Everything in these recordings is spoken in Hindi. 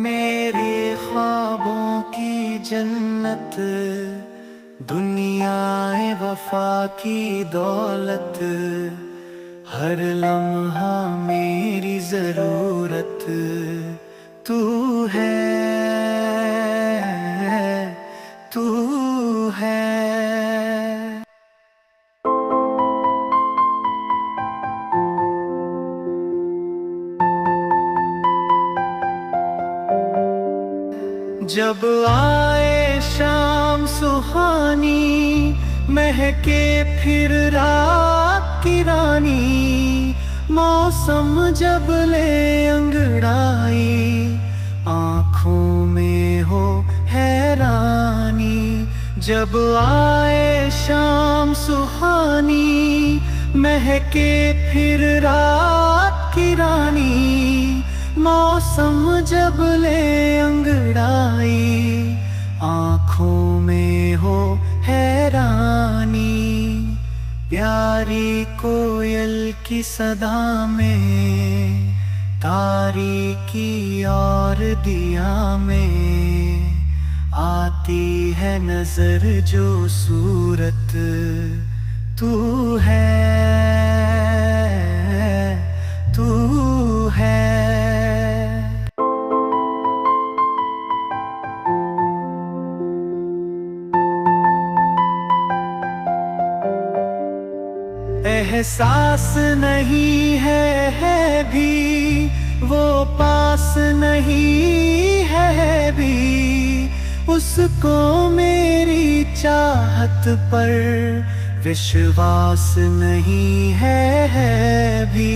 मेरे ख्वाबों की जन्नत, दुनियाए वफा की दौलत, हर लम्हा मेरी जरूरत तू है, तू है। जब आए शाम सुहानी, महके फिर रात की रानी, मौसम जब ले अंगड़ाई, आँखों में हो हैरानी। जब आए शाम सुहानी, महके फिर रात की रानी, मौसम जब ले अंगड़ाई, आँखों में हो हैरानी। प्यारी कोयल की सदा में, तारीकी और दिया में, आती है नजर जो सूरत तू है, तू है। एहसास नहीं है भी, वो पास नहीं है भी, उसको मेरी चाहत पर विश्वास नहीं है भी।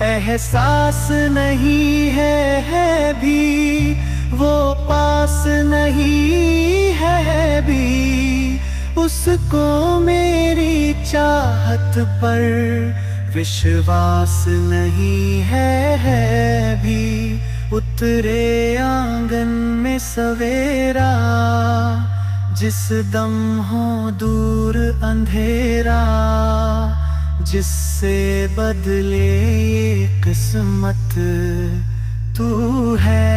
एहसास नहीं है भी, वो पास नहीं है भी, उसको मेरी चाहत पर विश्वास नहीं है भी। उतरे आंगन में सवेरा, जिस दम हो दूर अंधेरा, जिससे बदले ये किस्मत तू है,